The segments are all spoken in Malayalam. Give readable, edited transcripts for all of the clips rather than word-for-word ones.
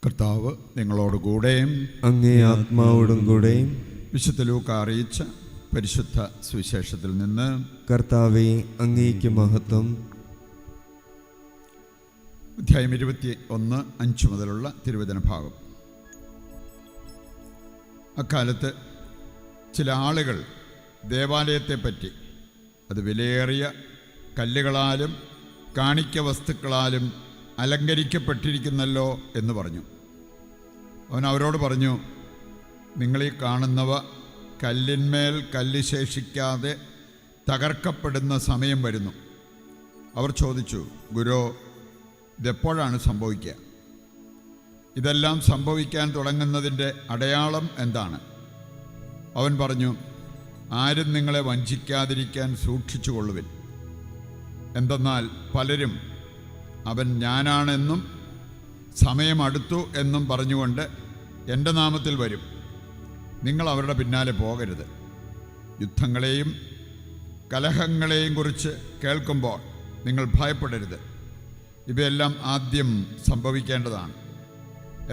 കർത്താവ് നിങ്ങളോടുകൂടെ അങ്ങേ ആത്മാവോടും കൂടെ. വിശുദ്ധ ലൂക്ക അറിയിച്ച പരിശുദ്ധ സുവിശേഷത്തിൽ നിന്ന്. കർത്താവേ, അങ്ങേക്ക് മഹത്വം. അധ്യായം 21, 5 മുതലുള്ള തിരുവചന ഭാഗം. അക്കാലത്ത് ചില ആളുകൾ ദേവാലയത്തെപ്പറ്റി അത് വിലയേറിയ കല്ലുകളാലും കാണിക്ക വസ്തുക്കളാലും അലങ്കരിക്കപ്പെട്ടിരിക്കുന്നല്ലോ എന്ന് പറഞ്ഞു. അവൻ അവരോട് പറഞ്ഞു, നിങ്ങളീ കാണുന്നവ കല്ലിന്മേൽ കല്ല് ശേഷിക്കാതെ തകർക്കപ്പെടുന്ന സമയം വരുന്നു. അവർ ചോദിച്ചു, ഗുരോ, ഇതെപ്പോഴാണ് സംഭവിക്കുക? ഇതെല്ലാം സംഭവിക്കാൻ തുടങ്ങുന്നതിൻ്റെ അടയാളം എന്താണ്? അവൻ പറഞ്ഞു, ആരും നിങ്ങളെ വഞ്ചിക്കാതിരിക്കാൻ സൂക്ഷിച്ചുകൊള്ളുവിൻ. എന്തെന്നാൽ പലരും അവൻ ഞാനാണെന്നും സമയം അടുത്തു എന്നും പറഞ്ഞുകൊണ്ട് എൻ്റെ നാമത്തിൽ വരും. നിങ്ങൾ അവരുടെ പിന്നാലെ പോകരുത്. യുദ്ധങ്ങളെയും കലഹങ്ങളെയും കുറിച്ച് കേൾക്കുമ്പോൾ നിങ്ങൾ ഭയപ്പെടരുത്. ഇവയെല്ലാം ആദ്യം സംഭവിക്കേണ്ടതാണ്,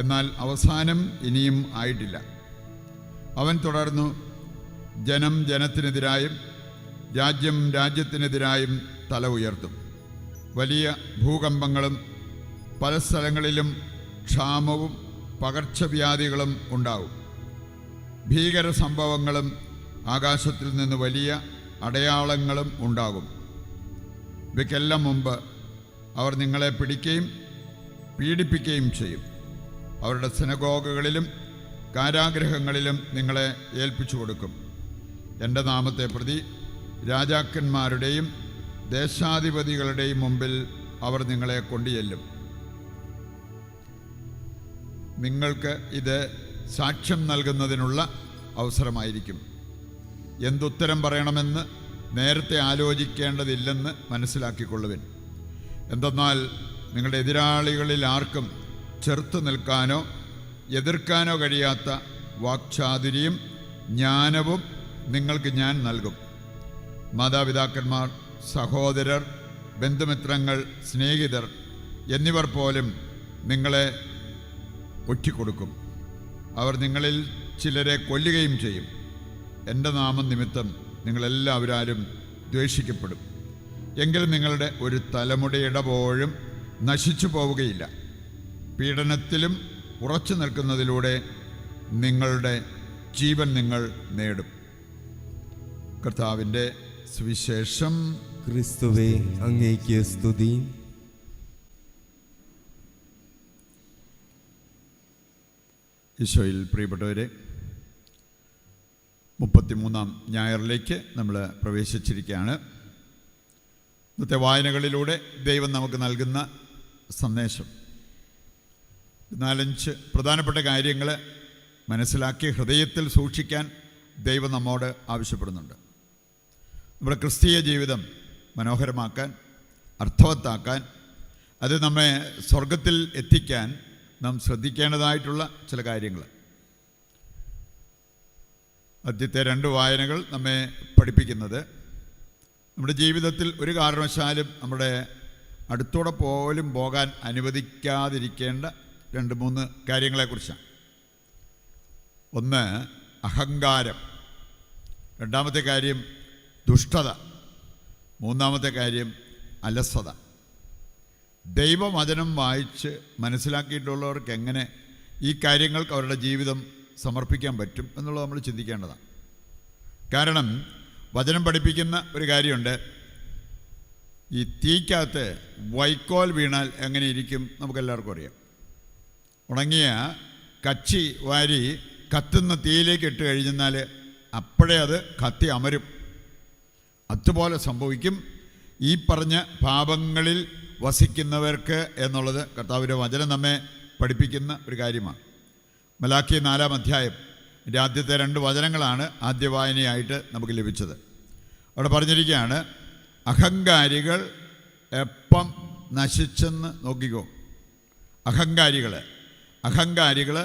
എന്നാൽ അവസാനം ഇനിയും ആയിട്ടില്ല. അവൻ തുടർന്നു, ജനം ജനത്തിനെതിരായും രാജ്യം രാജ്യത്തിനെതിരായും തല ഉയർത്തും. വലിയ ഭൂകമ്പങ്ങളും പല സ്ഥലങ്ങളിലും ക്ഷാമവും പകർച്ചവ്യാധികളും ഉണ്ടാവും. ഭീകര സംഭവങ്ങളും ആകാശത്തിൽ നിന്ന് വലിയ അടയാളങ്ങളും ഉണ്ടാകും. ഇവയ്ക്കെല്ലാം മുമ്പ് അവർ നിങ്ങളെ പിടിക്കുകയും പീഡിപ്പിക്കുകയും ചെയ്യും. അവരുടെ സിനഗോഗുകളിലും കാരാഗൃഹങ്ങളിലും നിങ്ങളെ ഏൽപ്പിച്ചു കൊടുക്കും. എൻ്റെ നാമത്തെ പ്രതി രാജാക്കന്മാരുടെയും ദേശാധിപതികളുടെയും മുമ്പിൽ അവർ നിങ്ങളെ കൊണ്ടുചെല്ലും. നിങ്ങൾക്ക് ഇത് സാക്ഷ്യം നൽകുന്നതിനുള്ള അവസരമായിരിക്കും. എന്തുത്തരം പറയണമെന്ന് നേരത്തെ ആലോചിക്കേണ്ടതില്ലെന്ന് മനസ്സിലാക്കിക്കൊള്ളുവിൻ. എന്തെന്നാൽ നിങ്ങളുടെ എതിരാളികളിൽ ആർക്കും ചെറുത്തു നിൽക്കാനോ എതിർക്കാനോ കഴിയാത്ത വാക്ചാതുര്യം ജ്ഞാനവും നിങ്ങൾക്ക് ഞാൻ നൽകും. മാതാപിതാക്കന്മാർ, സഹോദരർ, ബന്ധുമിത്രങ്ങൾ, സ്നേഹിതർ എന്നിവർ പോലും നിങ്ങളെ ഒറ്റിക്കൊടുക്കും. അവർ നിങ്ങളിൽ ചിലരെ കൊല്ലുകയും ചെയ്യും. എൻ്റെ നാമം നിമിത്തം നിങ്ങളെല്ലാവരും ദ്വേഷിക്കപ്പെടും. എങ്കിലും നിങ്ങളുടെ ഒരു തലമുടിയിട പോലും നശിച്ചു പോവുകയില്ല. പീഡനത്തിലും ഉറച്ചു നിൽക്കുന്നതിലൂടെ നിങ്ങളുടെ ജീവൻ നിങ്ങൾ നേടും. കർത്താവിൻ്റെ സുവിശേഷം. ക്രിസ്തുവേ, അങ്ങേക്ക് സ്തുതി. ഈശോയിൽ പ്രിയപ്പെട്ടവരെ, 33-ാം ഞായറിലേക്ക് നമ്മൾ പ്രവേശിച്ചിരിക്കുകയാണ്. ഇന്നത്തെ വായനകളിലൂടെ ദൈവം നമുക്ക് നൽകുന്ന സന്ദേശം 4-5 പ്രധാനപ്പെട്ട കാര്യങ്ങൾ മനസ്സിലാക്കി ഹൃദയത്തിൽ സൂക്ഷിക്കാൻ ദൈവം നമ്മോട് ആവശ്യപ്പെടുന്നുണ്ട്. നമ്മുടെ ക്രിസ്തീയ ജീവിതം മനോഹരമാക്കാൻ, അർത്ഥവത്താക്കാൻ, അത് നമ്മെ സ്വർഗത്തിൽ എത്തിക്കാൻ നാം ശ്രദ്ധിക്കേണ്ടതായിട്ടുള്ള ചില കാര്യങ്ങൾ. ആദ്യത്തെ 2 വായനകൾ നമ്മെ പഠിപ്പിക്കുന്നത് നമ്മുടെ ജീവിതത്തിൽ ഒരു കാരണവശാലും നമ്മുടെ അടുത്തൂടെ പോലും പോകാൻ അനുവദിക്കാതിരിക്കേണ്ട 2-3 കാര്യങ്ങളെക്കുറിച്ചാണ്. ഒന്ന്, അഹങ്കാരം. 2-ാമത്തെ കാര്യം ദുഷ്ടത. 3-ാമത്തെ കാര്യം അലസത. ദൈവവചനം വായിച്ച് മനസ്സിലാക്കിയിട്ടുള്ളവർക്ക് എങ്ങനെ ഈ കാര്യങ്ങൾക്ക് അവരുടെ ജീവിതം സമർപ്പിക്കാൻ പറ്റും എന്നുള്ളത് നമ്മൾ ചിന്തിക്കേണ്ടതാണ്. കാരണം വചനം പഠിപ്പിക്കുന്ന ഒരു കാര്യമുണ്ട്. ഈ തീക്കകത്ത് വൈക്കോൽ വീണാൽ എങ്ങനെ ഇരിക്കും നമുക്കെല്ലാവർക്കും അറിയാം. ഉണങ്ങിയ കച്ചി വാരി കത്തുന്ന തീയിലേക്ക് ഇട്ട് കഴിഞ്ഞാൽ അപ്പോഴേ അത് കത്തി അമരും. അതുപോലെ സംഭവിക്കും ഈ പറഞ്ഞ പാപങ്ങളിൽ വസിക്കുന്നവർക്ക് എന്നുള്ളത് കർത്താവിൻ്റെ വചനം നമ്മെ പഠിപ്പിക്കുന്ന ഒരു കാര്യമാണ്. മലാക്കി 4-ാം അധ്യായം ആദ്യത്തെ 2 വചനങ്ങളാണ് ആദ്യ വായനയായിട്ട് നമുക്ക് ലഭിച്ചത്. അവിടെ പറഞ്ഞിരിക്കുകയാണ്, അഹങ്കാരികൾ എപ്പം നശിച്ചെന്ന് നോക്കിക്കോ. അഹങ്കാരികൾ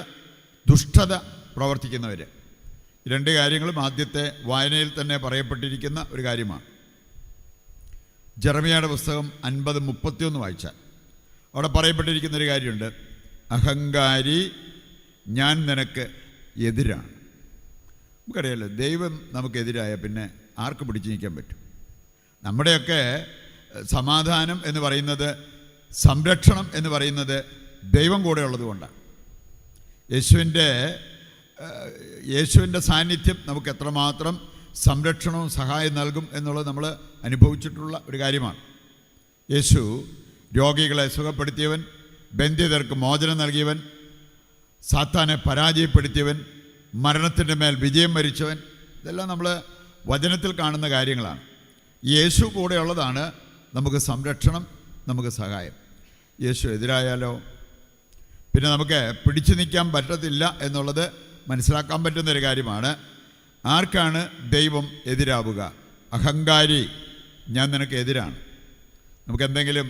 ദുഷ്ടത പ്രവർത്തിക്കുന്നവർ. 2 കാര്യങ്ങളും ആദ്യത്തെ വായനയിൽ തന്നെ പറയപ്പെട്ടിരിക്കുന്ന ഒരു കാര്യമാണ്. ജെറമിയായുടെ പുസ്തകം 50:31 വായിച്ചാൽ അവിടെ പറയപ്പെട്ടിരിക്കുന്നൊരു കാര്യമുണ്ട്. അഹങ്കാരി, ഞാൻ നിനക്ക് എതിരാണ്. നമുക്കറിയാലോ, ദൈവം നമുക്കെതിരായ പിന്നെ ആർക്ക് പിടിച്ചു നിൽക്കാൻ പറ്റും? നമ്മുടെയൊക്കെ സമാധാനം എന്ന് പറയുന്നത്, സംരക്ഷണം എന്ന് പറയുന്നത് ദൈവം കൂടെ ഉള്ളത് കൊണ്ടാണ്. യേശുവിൻ്റെ സാന്നിധ്യം നമുക്ക് എത്രമാത്രം സംരക്ഷണവും സഹായം നൽകും എന്നുള്ളത് നമ്മൾ അനുഭവിച്ചിട്ടുള്ള ഒരു കാര്യമാണ്. യേശു രോഗികളെ സുഖപ്പെടുത്തിയവൻ, ബന്ധിതർക്ക് മോചനം നൽകിയവൻ, സാത്താനെ പരാജയപ്പെടുത്തിയവൻ, മരണത്തിൻ്റെ മേൽ വിജയം വരിച്ചവൻ, ഇതെല്ലാം നമ്മൾ വചനത്തിൽ കാണുന്ന കാര്യങ്ങളാണ്. യേശു കൂടെയുള്ളതാണ് നമുക്ക് സംരക്ഷണം, നമുക്ക് സഹായം. യേശു എതിരായാലോ പിന്നെ നമുക്ക് പിടിച്ചു നിൽക്കാൻ പറ്റത്തില്ല എന്നുള്ളത് മനസ്സിലാക്കാൻ പറ്റുന്നൊരു കാര്യമാണ്. ആർക്കാണ് ദൈവം എതിരാവുക? അഹങ്കാരി, ഞാൻ നിനക്ക് എതിരാണ്. നമുക്കെന്തെങ്കിലും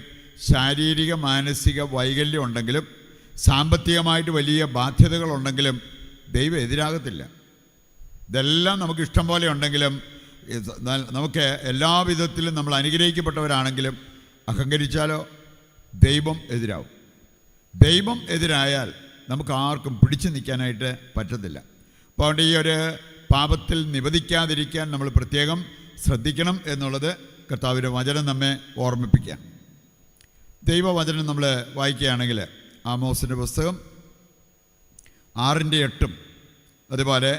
ശാരീരിക മാനസിക വൈകല്യം ഉണ്ടെങ്കിലും സാമ്പത്തികമായിട്ട് വലിയ ബാധ്യതകളുണ്ടെങ്കിലും ദൈവം എതിരാകത്തില്ല. ഇതെല്ലാം നമുക്ക് ഇഷ്ടം പോലെ ഉണ്ടെങ്കിലും, നമുക്ക് എല്ലാവിധത്തിലും നമ്മൾ അനുഗ്രഹിക്കപ്പെട്ടവരാണെങ്കിലും അഹങ്കരിച്ചാലോ ദൈവം എതിരാവും. ദൈവം എതിരായാൽ നമുക്ക് ആർക്കും പിടിച്ചു നിൽക്കാനായിട്ട് പറ്റത്തില്ല. അപ്പോൾ അതുകൊണ്ട് ഈ ഒരു പാപത്തിൽ നിവദിക്കാതിരിക്കാൻ നമ്മൾ പ്രത്യേകം ശ്രദ്ധിക്കണം എന്നുള്ളത് കർത്താവിൻ്റെ വചനം നമ്മെ ഓർമ്മിപ്പിക്കാം. ദൈവവചനം നമ്മൾ വായിക്കുകയാണെങ്കിൽ ആമോസിൻ്റെ പുസ്തകം 6:8, അതുപോലെ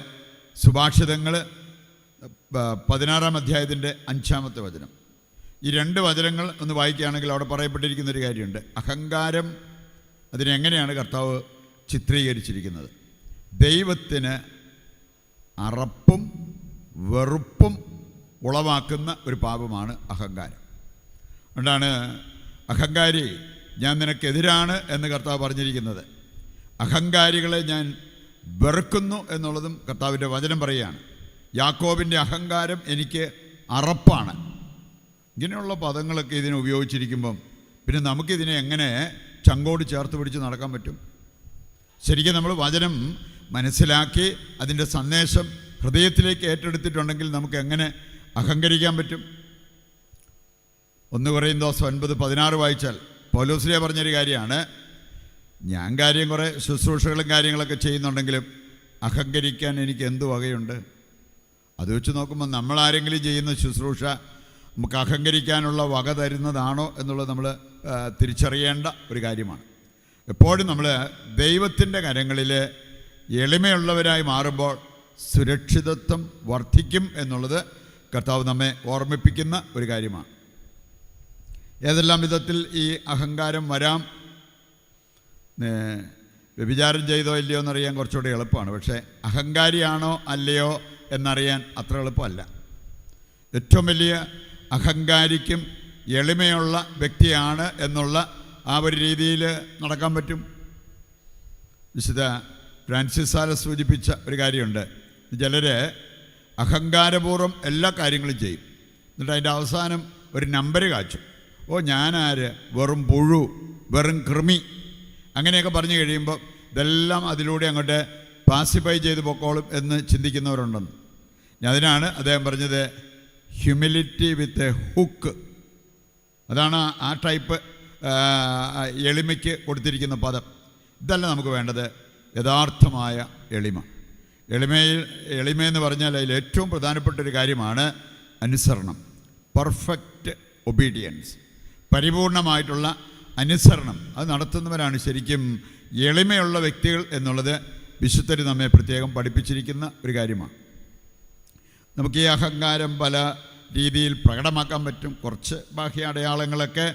സുഭാഷിതങ്ങൾ 16-ാം അധ്യായത്തിൻ്റെ 5-ാമത്തെ വചനം, ഈ 2 വചനങ്ങൾ ഒന്ന് വായിക്കുകയാണെങ്കിൽ അവിടെ പറയപ്പെട്ടിരിക്കുന്നൊരു കാര്യമുണ്ട്. അഹങ്കാരം, അതിനെങ്ങനെയാണ് കർത്താവ് ചിത്രീകരിച്ചിരിക്കുന്നത്? ദൈവത്തിന് അറപ്പും വെറുപ്പും ഉളവാക്കുന്ന ഒരു പാപമാണ് അഹങ്കാരം. അതുകൊണ്ടാണ് അഹങ്കാരി, ഞാൻ നിനക്കെതിരാണ് എന്ന് കർത്താവ് പറഞ്ഞിരിക്കുന്നത്. അഹങ്കാരികളെ ഞാൻ വെറുക്കുന്നു എന്നുള്ളതും കർത്താവിൻ്റെ വചനം പറയുകയാണ്. യാക്കോബിൻ്റെ അഹങ്കാരം എനിക്ക് അറപ്പാണ്. ഇങ്ങനെയുള്ള പദങ്ങളൊക്കെ ഇതിനെ ഉപയോഗിച്ചിരിക്കുമ്പം പിന്നെ നമുക്കിതിനെ എങ്ങനെ ചങ്കോട് ചേർത്ത് പിടിച്ച് നടക്കാൻ പറ്റും? ശരിക്കും നമ്മൾ വചനം മനസ്സിലാക്കി അതിൻ്റെ സന്ദേശം ഹൃദയത്തിലേക്ക് ഏറ്റെടുത്തിട്ടുണ്ടെങ്കിൽ നമുക്ക് എങ്ങനെ അഹങ്കരിക്കാൻ പറ്റും? 1 കൊരിന്ത്യർ 9:16 വായിച്ചാൽ പൗലോസ്ലീഹ പറഞ്ഞൊരു കാര്യമാണ്. ഞാൻ കുറേ ശുശ്രൂഷകളും കാര്യങ്ങളൊക്കെ ചെയ്യുന്നുണ്ടെങ്കിലും അഹങ്കരിക്കാൻ എനിക്ക് എന്ത് വകയുണ്ട്? അത് വെച്ച് നോക്കുമ്പോൾ നമ്മളാരെങ്കിലും ചെയ്യുന്ന ശുശ്രൂഷ നമുക്ക് അഹങ്കരിക്കാനുള്ള വക തരുന്നതാണോ എന്നുള്ളത് നമ്മൾ തിരിച്ചറിയേണ്ട ഒരു കാര്യമാണ്. എപ്പോഴും നമ്മൾ ദൈവത്തിൻ്റെ കരങ്ങളിൽ എളിമയുള്ളവരായി മാറുമ്പോൾ സുരക്ഷിതത്വം വർദ്ധിക്കും എന്നുള്ളത് കർത്താവ് നമ്മെ ഓർമ്മിപ്പിക്കുന്ന ഒരു കാര്യമാണ്. ഏതെല്ലാം വിധത്തിൽ ഈ അഹങ്കാരം വരാം? വ്യഭിചാരം ചെയ്തോ ഇല്ലയോ എന്നറിയാൻ കുറച്ചുകൂടി എളുപ്പമാണ്. പക്ഷേ അഹങ്കാരിയാണോ അല്ലയോ എന്നറിയാൻ അത്ര എളുപ്പമല്ല. ഏറ്റവും വലിയ അഹങ്കാരിക്കും എളിമയുള്ള വ്യക്തിയാണ് എന്നുള്ള ആ ഒരു രീതിയിൽ നടക്കാൻ പറ്റും. വിശുദ്ധ ഫ്രാൻസിസ് സാലസ് സൂചിപ്പിച്ച ഒരു കാര്യമുണ്ട്. ചിലർ അഹങ്കാരപൂർവ്വം എല്ലാ കാര്യങ്ങളും ചെയ്യും, എന്നിട്ട് അതിൻ്റെ അവസാനം ഒരു നമ്പർ കാച്ചും. ഞാനാര്, വെറും പുഴു, വെറും കൃമി, അങ്ങനെയൊക്കെ പറഞ്ഞു കഴിയുമ്പോൾ ഇതെല്ലാം അതിലൂടെ അങ്ങോട്ട് പാസിഫൈ ചെയ്ത് പൊക്കോളും എന്ന് ചിന്തിക്കുന്നവരുണ്ടെന്ന്. അതിനാണ് അദ്ദേഹം പറഞ്ഞത് ഹ്യൂമിലിറ്റി വിത്ത് എ ഹുക്ക്. അതാണ് ആ ടൈപ്പ് എളിമയ്ക്ക് കൊടുത്തിരിക്കുന്ന പദം. ഇതല്ല നമുക്ക് വേണ്ടത്, യഥാർത്ഥമായ എളിമ. എളിമയെന്ന് പറഞ്ഞാൽ അതിൽ ഏറ്റവും പ്രധാനപ്പെട്ടൊരു കാര്യമാണ് അനുസരണം, പെർഫെക്റ്റ് ഒബീഡിയൻസ്, പരിപൂർണമായിട്ടുള്ള അനുസരണം. അത് നടത്തുന്നവരാണ് ശരിക്കും എളിമയുള്ള വ്യക്തികൾ എന്നുള്ളത് വിശുദ്ധർ നമ്മെ പ്രത്യേകം പഠിപ്പിച്ചിരിക്കുന്ന ഒരു കാര്യമാണ്. നമുക്ക് ഈ അഹങ്കാരം പല രീതിയിൽ പ്രകടമാക്കാൻ പറ്റും. കുറച്ച് ബാഹ്യ അടയാളങ്ങളൊക്കെ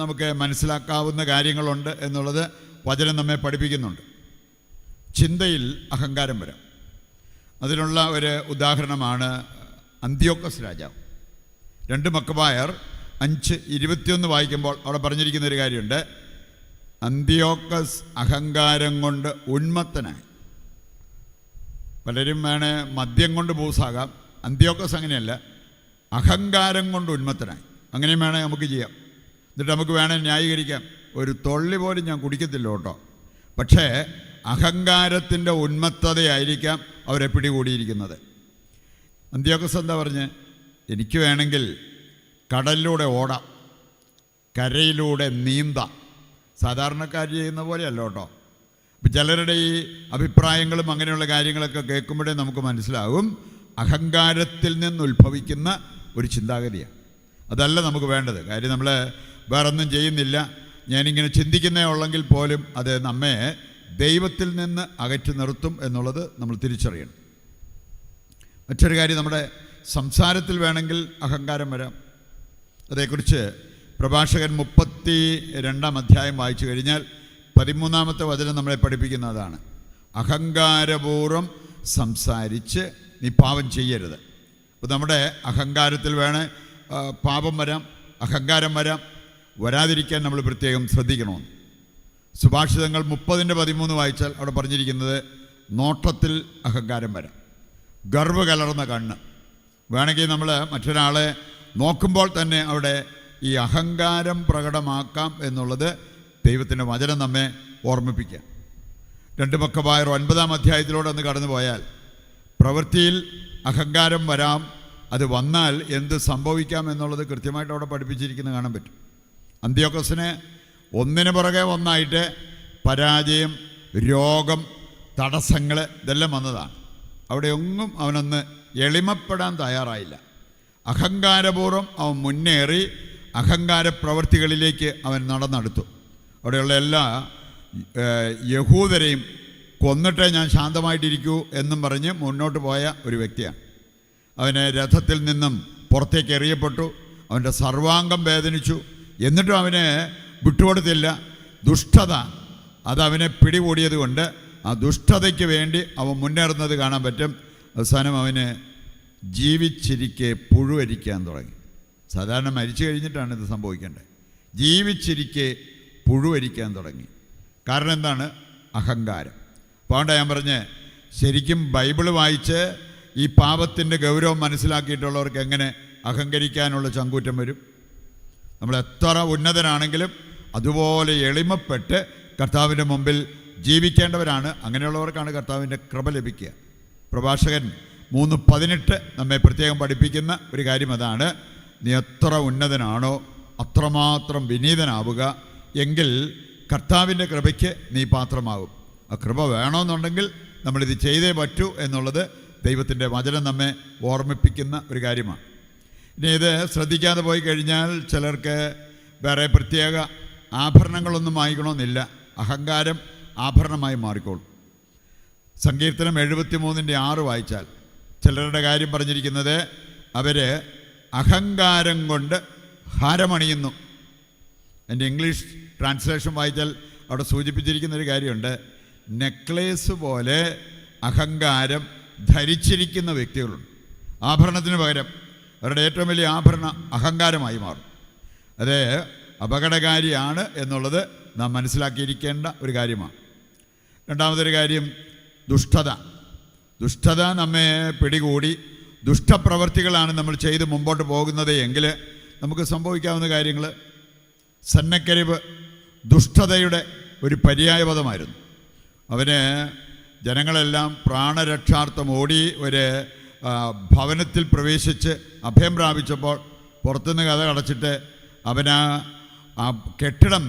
നമുക്ക് മനസ്സിലാക്കാവുന്ന കാര്യങ്ങളുണ്ട് എന്നുള്ളത് വചനം നമ്മെ പഠിപ്പിക്കുന്നുണ്ട്. ചിന്തയിൽ അഹങ്കാരം വരാം. അതിനുള്ള ഒരു ഉദാഹരണമാണ് അന്ത്യോക്കസ് രാജാവ്. 2 മക്കബായർ 5:21 വായിക്കുമ്പോൾ അവിടെ പറഞ്ഞിരിക്കുന്നൊരു കാര്യമുണ്ട്. അന്ത്യോക്കസ് അഹങ്കാരം കൊണ്ട് ഉന്മത്തനായി. പലരും മദ്യം കൊണ്ട് ബൂസാകാം. അന്ത്യോക്കസ് അങ്ങനെയല്ല, അഹങ്കാരം കൊണ്ട് ഉന്മത്തനായി. അങ്ങനെയും നമുക്ക് ചെയ്യാം. എന്നിട്ട് നമുക്ക് ന്യായീകരിക്കാം, ഒരു തൊള്ളി പോലും ഞാൻ കുടിക്കത്തില്ല കേട്ടോ. പക്ഷേ അഹങ്കാരത്തിൻ്റെ ഉന്മത്തതയായിരിക്കാം അവരെ പിടികൂടിയിരിക്കുന്നത്. അന്ത്യോക്കസ് എന്താ പറഞ്ഞ്, എനിക്ക് വേണമെങ്കിൽ കടലിലൂടെ ഓടാം, കരയിലൂടെ നീന്താം. സാധാരണക്കാർ ചെയ്യുന്ന പോലെയല്ല കേട്ടോ. ഇപ്പം ചിലരുടെ ഈ അഭിപ്രായങ്ങളും അങ്ങനെയുള്ള കാര്യങ്ങളൊക്കെ കേൾക്കുമ്പോഴേ നമുക്ക് മനസ്സിലാവും അഹങ്കാരത്തിൽ നിന്ന് ഉത്ഭവിക്കുന്ന ഒരു ചിന്താഗതിയാണ്. അതല്ല നമുക്ക് വേണ്ടത്. കാര്യം നമ്മൾ വേറൊന്നും ചെയ്യുന്നില്ല, ഞാനിങ്ങനെ ചിന്തിക്കുന്നേ ഉള്ളെങ്കിൽ പോലും അത് നമ്മെ ദൈവത്തിൽ നിന്ന് അകറ്റി നിർത്തും എന്നുള്ളത് നമ്മൾ തിരിച്ചറിയണം. മറ്റൊരു കാര്യം, നമ്മുടെ സംസാരത്തിൽ വേണമെങ്കിൽ അഹങ്കാരം വരാം. അതേക്കുറിച്ച് പ്രഭാഷകൻ 32 അധ്യായം വായിച്ചു കഴിഞ്ഞാൽ 13 വചനം നമ്മളെ പഠിപ്പിക്കുന്ന അതാണ്. അഹങ്കാരപൂർവ്വം സംസാരിച്ച് നീ പാപം ചെയ്യരുത്. അപ്പോൾ നമ്മുടെ അഹങ്കാരത്തിൽ വേണേൽ പാപം വരാം, അഹങ്കാരം വരാം. വരാതിരിക്കാൻ നമ്മൾ പ്രത്യേകം ശ്രദ്ധിക്കണമെന്ന്. സുഭാഷിതങ്ങൾ 30:13 വായിച്ചാൽ അവിടെ പറഞ്ഞിരിക്കുന്നത് നോട്ടത്തിൽ അഹങ്കാരം വരാം, ഗർവ കലർന്ന കണ്ണ്. വേണമെങ്കിൽ നമ്മൾ മറ്റൊരാളെ നോക്കുമ്പോൾ തന്നെ അവിടെ ഈ അഹങ്കാരം പ്രകടമാക്കാം എന്നുള്ളത് ദൈവത്തിൻ്റെ വചനം നമ്മെ ഓർമ്മിപ്പിക്കാം. 2 മക്കബായർ 9 അധ്യായത്തിലൂടെ ഒന്ന് കടന്നു പോയാൽ പ്രവൃത്തിയിൽ അഹങ്കാരം വരാം, അത് വന്നാൽ എന്ത് സംഭവിക്കാം എന്നുള്ളത് കൃത്യമായിട്ട് അവിടെ പഠിപ്പിച്ചിരിക്കുന്നത് കാണാൻ പറ്റും. അന്ത്യോക്കസിന് ഒന്നിനു പുറകെ ഒന്നായിട്ട് പരാജയം, രോഗം, തടസ്സങ്ങൾ ഇതെല്ലാം വന്നതാണ്. അവിടെ ഒന്നും അവനൊന്ന് എളിമപ്പെടാൻ തയ്യാറായില്ല. അഹങ്കാരപൂർവ്വം അവൻ മുന്നേറി അഹങ്കാര പ്രവൃത്തികളിലേക്ക് അവൻ നടന്നെടുത്തു. അവിടെയുള്ള എല്ലാ യഹൂദരെയും കൊന്നിട്ടേ ഞാൻ ശാന്തമായിട്ടിരിക്കൂ എന്നും പറഞ്ഞ് മുന്നോട്ട് പോയ ഒരു വ്യക്തിയാണ്. അവനെ രഥത്തിൽ നിന്നും പുറത്തേക്ക് എറിയപ്പെട്ടു, അവൻ്റെ സർവാംഗം വേദനിച്ചു. എന്നിട്ടും അവനെ വിട്ടുകൊടുത്തില്ല. ദുഷ്ടത അതവനെ പിടികൂടിയത് കൊണ്ട് ആ ദുഷ്ടതയ്ക്ക് വേണ്ടി അവൻ മുന്നേറുന്നത് കാണാൻ പറ്റും. അവസാനം അവന് ജീവിച്ചിരിക്കെ പുഴുവരിക്കാൻ തുടങ്ങി. സാധാരണ മരിച്ചു കഴിഞ്ഞിട്ടാണ് ഇത് സംഭവിക്കേണ്ടത്. ജീവിച്ചിരിക്കെ പുഴുവരിക്കാൻ തുടങ്ങി. കാരണം എന്താണ്? അഹങ്കാരം. അതുകൊണ്ട് ഞാൻ പറഞ്ഞ്, ശരിക്കും ബൈബിള് വായിച്ച് ഈ പാപത്തിൻ്റെ ഗൗരവം മനസ്സിലാക്കിയിട്ടുള്ളവർക്ക് എങ്ങനെ അഹങ്കരിക്കാനുള്ള ചങ്കൂറ്റം വരും? നമ്മൾ എത്ര ഉന്നതനാണെങ്കിലും അതുപോലെ എളിമപ്പെട്ട് കർത്താവിൻ്റെ മുമ്പിൽ ജീവിക്കേണ്ടവരാണ്. അങ്ങനെയുള്ളവർക്കാണ് കർത്താവിൻ്റെ കൃപ ലഭിക്കുക. പ്രഭാഷകൻ 3:18 നമ്മെ പ്രത്യേകം പഠിപ്പിക്കുന്ന ഒരു കാര്യം അതാണ്. നീ എത്ര ഉന്നതനാണോ അത്രമാത്രം വിനീതനാവുക, എങ്കിൽ കർത്താവിൻ്റെ കൃപയ്ക്ക് നീ പാത്രമാകും. ആ കൃപ വേണമെന്നുണ്ടെങ്കിൽ നമ്മളിത് ചെയ്തേ പറ്റൂ എന്നുള്ളത് ദൈവത്തിൻ്റെ വചനം നമ്മെ ഓർമ്മിപ്പിക്കുന്ന ഒരു കാര്യമാണ്. ഇനി ഇത് ശ്രദ്ധിക്കാതെ പോയി കഴിഞ്ഞാൽ ചിലർക്ക് വേറെ പ്രത്യേക ആഭരണങ്ങളൊന്നും വാങ്ങിക്കണമെന്നില്ല. അഹങ്കാരം ആഭരണമായി മാറിക്കോളും. സങ്കീർത്തനം 73:6 വായിച്ചാൽ ചിലരുടെ കാര്യം പറഞ്ഞിരിക്കുന്നത് അവർ അഹങ്കാരം കൊണ്ട് ഹാരമണിയുന്നു. എൻ്റെ ഇംഗ്ലീഷ് ട്രാൻസ്ലേഷൻ വായിച്ചാൽ അവിടെ സൂചിപ്പിച്ചിരിക്കുന്നൊരു കാര്യമുണ്ട്. നെക്ലേസ് പോലെ അഹങ്കാരം ധരിച്ചിരിക്കുന്ന വ്യക്തികളുണ്ട്. ആഭരണത്തിന് പകരം അവരുടെ ഏറ്റവും വലിയ ആഭരണം അഹങ്കാരമായി മാറും. അത് അപകടകാരിയാണ് എന്നുള്ളത് നാം മനസ്സിലാക്കിയിരിക്കേണ്ട ഒരു കാര്യമാണ്. രണ്ടാമതൊരു കാര്യം, ദുഷ്ടത. ദുഷ്ടത നമ്മെ പിടികൂടി ദുഷ്ടപ്രവർത്തികളാണ് നമ്മൾ ചെയ്ത് മുമ്പോട്ട് പോകുന്നത് എങ്കിൽ നമുക്ക് സംഭവിക്കാവുന്ന കാര്യങ്ങൾ. സന്നക്കരിവ് ദുഷ്ടതയുടെ ഒരു പര്യായപദമായിരുന്നു. അവന് ജനങ്ങളെല്ലാം പ്രാണരക്ഷാർത്ഥം ഓടി ഒരു ഭവനത്തിൽ പ്രവേശിച്ച് അഭയം പ്രാപിച്ചപ്പോൾ പുറത്തുനിന്ന് കഥ അടച്ചിട്ട് അവന് ആ കെട്ടിടം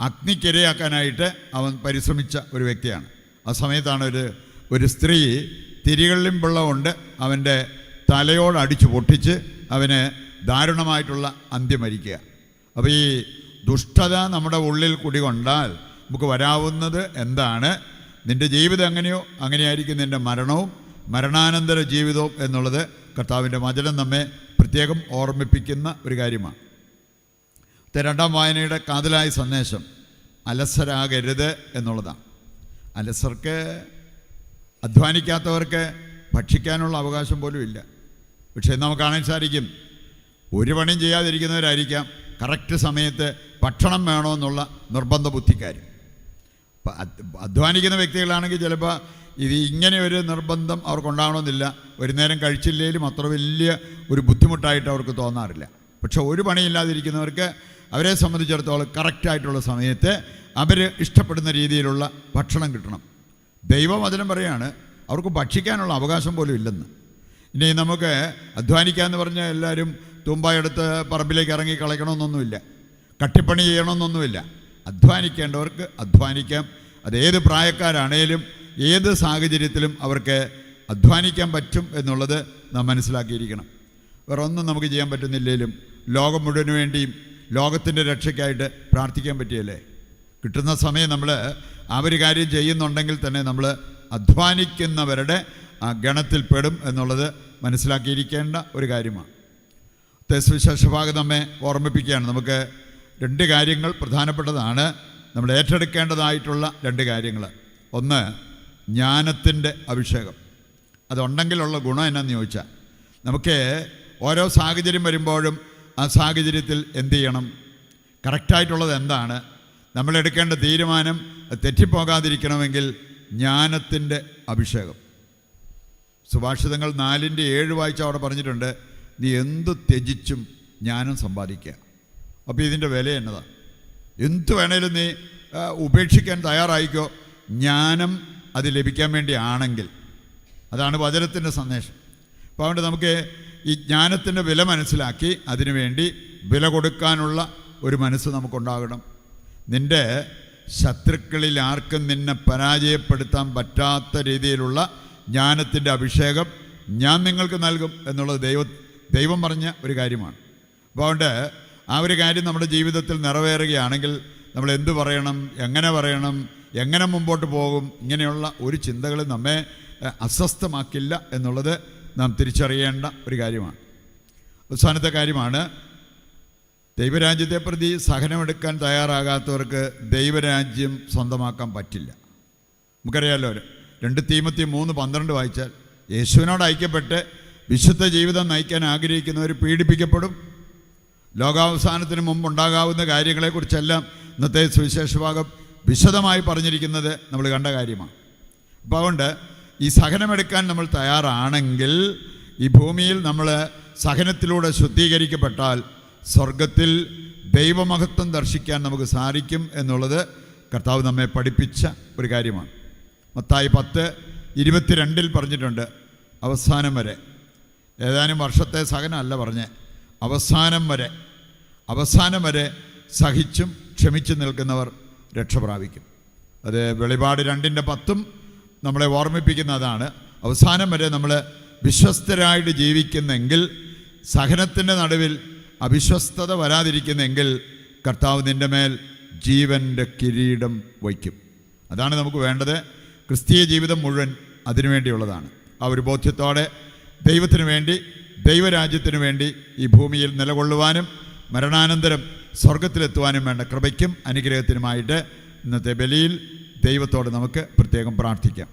അഗ്നിക്കിരയാക്കാനായിട്ട് അവൻ പരിശ്രമിച്ച ഒരു വ്യക്തിയാണ്. ആ സമയത്താണ് ഒരു സ്ത്രീ തിരികളിലും വെള്ളമുണ്ട് അവൻ്റെ തലയോട് അടിച്ചു പൊട്ടിച്ച് അവന് ദാരുണമായിട്ടുള്ള അന്ത്യം വരിക്കുക. അപ്പോൾ ഈ ദുഷ്ടത നമ്മുടെ ഉള്ളിൽ കുടികൊണ്ടാൽ നമുക്ക് വരാവുന്നത് എന്താണ്? നിൻ്റെ ജീവിതം എങ്ങനെയോ അങ്ങനെയായിരിക്കും നിൻ്റെ മരണവും മരണാനന്തര ജീവിതവും എന്നുള്ളത് കർത്താവിൻ്റെ വചനം നമ്മെ പ്രത്യേകം ഓർമ്മിപ്പിക്കുന്ന ഒരു കാര്യമാണ്. രണ്ടാം വായനയുടെ കാതലായ സന്ദേശം അലസരാകരുത് എന്നുള്ളതാണ്. അലസർക്ക്, അധ്വാനിക്കാത്തവർക്ക് ഭക്ഷിക്കാനുള്ള അവകാശം പോലും ഇല്ല. പക്ഷേ നമുക്ക് കാണാൻ സാധിക്കും, ഒരു പണിയും ചെയ്യാതിരിക്കുന്നവരായിരിക്കാം കറക്റ്റ് സമയത്ത് ഭക്ഷണം വേണമെന്നുള്ള നിർബന്ധ ബുദ്ധിക്കാർ. അധ്വാനിക്കുന്ന വ്യക്തികളാണെങ്കിൽ ചിലപ്പോൾ ഇത് ഇങ്ങനെ ഒരു നിർബന്ധം അവർക്കുണ്ടാകണമെന്നില്ല. ഒരു നേരം കഴിച്ചില്ലെങ്കിലും അത്ര വലിയ ഒരു ബുദ്ധിമുട്ടായിട്ട് അവർക്ക് തോന്നാറില്ല. പക്ഷെ ഒരു പണിയില്ലാതിരിക്കുന്നവർക്ക് അവരെ സംബന്ധിച്ചിടത്തോളം കറക്റ്റായിട്ടുള്ള സമയത്ത് അവർ ഇഷ്ടപ്പെടുന്ന രീതിയിലുള്ള ഭക്ഷണം കിട്ടണം. ദൈവവചനം പറയാണ് അവർക്ക് ഭക്ഷിക്കാനുള്ള അവകാശം പോലും ഇല്ലെന്ന്. ഇനി നമുക്ക് അധ്വാനിക്കാമെന്ന് പറഞ്ഞാൽ എല്ലാവരും തുമ്പായെടുത്ത് പറമ്പിലേക്ക് ഇറങ്ങി കളയ്ക്കണമെന്നൊന്നുമില്ല, കട്ടിപ്പണി ചെയ്യണമെന്നൊന്നുമില്ല. അധ്വാനിക്കേണ്ടവർക്ക് അധ്വാനിക്കാം. അതേത് പ്രായക്കാരാണേലും ഏത് സാഹചര്യത്തിലും അവർക്ക് അധ്വാനിക്കാൻ പറ്റും എന്നുള്ളത് നാം മനസ്സിലാക്കിയിരിക്കണം. വേറെ ഒന്നും നമുക്ക് ചെയ്യാൻ പറ്റുന്നില്ലെങ്കിലും ലോകം മുഴുവന് വേണ്ടിയും ലോകത്തിൻ്റെ രക്ഷയ്ക്കായിട്ട് പ്രാർത്ഥിക്കാൻ പറ്റിയല്ലേ? കിട്ടുന്ന സമയം നമ്മൾ ആ ഒരു കാര്യം ചെയ്യുന്നുണ്ടെങ്കിൽ തന്നെ നമ്മൾ അധ്വാനിക്കുന്നവരുടെ ആ ഗണത്തിൽപ്പെടും എന്നുള്ളത് മനസ്സിലാക്കിയിരിക്കേണ്ട ഒരു കാര്യമാണ്. സുവിശേഷഭാഗം നമ്മെ ഓർമ്മിപ്പിക്കുകയാണ്. നമുക്ക് 2 കാര്യങ്ങൾ പ്രധാനപ്പെട്ടതാണ്, നമ്മൾ ഏറ്റെടുക്കേണ്ടതായിട്ടുള്ള 2 കാര്യങ്ങൾ. ഒന്ന്, ജ്ഞാനത്തിൻ്റെ അഭിഷേകം. അതുണ്ടെങ്കിലുള്ള ഗുണം എന്നാന്ന് ചോദിച്ചാൽ, നമുക്ക് ഓരോ സാഹചര്യം വരുമ്പോഴും ആ സാഹചര്യത്തിൽ എന്ത് ചെയ്യണം, കറക്റ്റായിട്ടുള്ളത് എന്താണ്, നമ്മളെടുക്കേണ്ട തീരുമാനം തെറ്റിപ്പോകാതിരിക്കണമെങ്കിൽ ജ്ഞാനത്തിൻ്റെ അഭിഷേകം. സുഭാഷിതങ്ങൾ 4:7 വായിച്ച അവിടെ പറഞ്ഞിട്ടുണ്ട്, നീ എന്തു ത്യജിച്ചും ജ്ഞാനം സമ്പാദിക്കുക. അപ്പോൾ ഇതിൻ്റെ വില എന്നതാണ്. എന്തു വേണേലും നീ ഉപേക്ഷിക്കാൻ തയ്യാറായിക്കോ, ജ്ഞാനം അത് ലഭിക്കാൻ വേണ്ടിയാണെങ്കിൽ. അതാണ് വചനത്തിൻ്റെ സന്ദേശം. അപ്പോൾ അതുകൊണ്ട് നമുക്ക് ഈ ജ്ഞാനത്തിൻ്റെ വില മനസ്സിലാക്കി അതിനുവേണ്ടി വില കൊടുക്കാനുള്ള ഒരു മനസ്സ് നമുക്കുണ്ടാകണം. നിൻ്റെ ശത്രുക്കളിൽ ആർക്കും നിന്നെ പരാജയപ്പെടുത്താൻ പറ്റാത്ത രീതിയിലുള്ള ജ്ഞാനത്തിൻ്റെ അഭിഷേകം ഞാൻ നിങ്ങൾക്ക് നൽകും എന്നുള്ളത് ദൈവം പറഞ്ഞ ഒരു കാര്യമാണ്. അപ്പോൾ അതുകൊണ്ട് ആ ഒരു കാര്യം നമ്മുടെ ജീവിതത്തിൽ നിറവേറുകയാണെങ്കിൽ നമ്മൾ എന്തു പറയണം, എങ്ങനെ മുമ്പോട്ട് പോകും, ഇങ്ങനെയുള്ള ഒരു ചിന്തകൾ നമ്മെ അസ്വസ്ഥമാക്കില്ല എന്നുള്ളത് നാം തിരിച്ചറിയേണ്ട ഒരു കാര്യമാണ്. അവസാനത്തെ കാര്യമാണ്, ദൈവരാജ്യത്തെ പ്രതി സഹനമെടുക്കാൻ തയ്യാറാകാത്തവർക്ക് ദൈവരാജ്യം സ്വന്തമാക്കാൻ പറ്റില്ല. നമുക്കറിയാമല്ലോ, 2 തീമോത്തി 3:12 വായിച്ചാൽ, യേശുവിനോട് ഐക്യപ്പെട്ട് വിശുദ്ധ ജീവിതം നയിക്കാൻ ആഗ്രഹിക്കുന്നവർ പീഡിപ്പിക്കപ്പെടും. ലോകാവസാനത്തിന് മുമ്പ് ഉണ്ടാകാവുന്ന കാര്യങ്ങളെക്കുറിച്ചെല്ലാം ഇന്നത്തെ സുവിശേഷഭാഗം വിശദമായി പറഞ്ഞിരിക്കുന്നത് നമ്മൾ കണ്ട കാര്യമാണ്. അപ്പോൾ അതുകൊണ്ട് ഈ സഹനമെടുക്കാൻ നമ്മൾ തയ്യാറാണെങ്കിൽ, ഈ ഭൂമിയിൽ നമ്മൾ സഹനത്തിലൂടെ ശുദ്ധീകരിക്കപ്പെട്ടാൽ സ്വർഗത്തിൽ ദൈവമഹത്വം ദർശിക്കാൻ നമുക്ക് സാധിക്കും എന്നുള്ളത് കർത്താവ് നമ്മെ പഠിപ്പിച്ച ഒരു കാര്യമാണ്. മത്തായി 10:22 പറഞ്ഞിട്ടുണ്ട്, അവസാനം വരെ. ഏതാനും വർഷത്തെ സഹനമല്ല പറഞ്ഞ്, അവസാനം വരെ സഹിച്ചും ക്ഷമിച്ചു നിൽക്കുന്നവർ രക്ഷ പ്രാപിക്കും. അത് വെളിപാട് 2:10 നമ്മളെ ഓർമ്മിപ്പിക്കുന്ന അതാണ്. അവസാനം വരെ നമ്മൾ വിശ്വസ്തരായിട്ട് ജീവിക്കുന്നെങ്കിൽ, സഹനത്തിൻ്റെ നടുവിൽ അവിശ്വസ്തത വരാതിരിക്കുന്നെങ്കിൽ കർത്താവ് നിൻ്റെ മേൽ ജീവൻ്റെ കിരീടം വയ്ക്കും. അതാണ് നമുക്ക് വേണ്ടത്. ക്രിസ്തീയ ജീവിതം മുഴുവൻ അതിനുവേണ്ടിയുള്ളതാണ്. ആ ഒരു ബോധ്യത്തോടെ ദൈവത്തിനു വേണ്ടി, ദൈവരാജ്യത്തിനു വേണ്ടി ഈ ഭൂമിയിൽ നിലകൊള്ളുവാനും മരണാനന്തരം സ്വർഗത്തിലെത്തുവാനും വേണ്ട കൃപയ്ക്കും അനുഗ്രഹത്തിനുമായിട്ട് ഇന്നത്തെ ബലിയിൽ ദൈവത്തോട് നമുക്ക് പ്രത്യേകം പ്രാർത്ഥിക്കാം.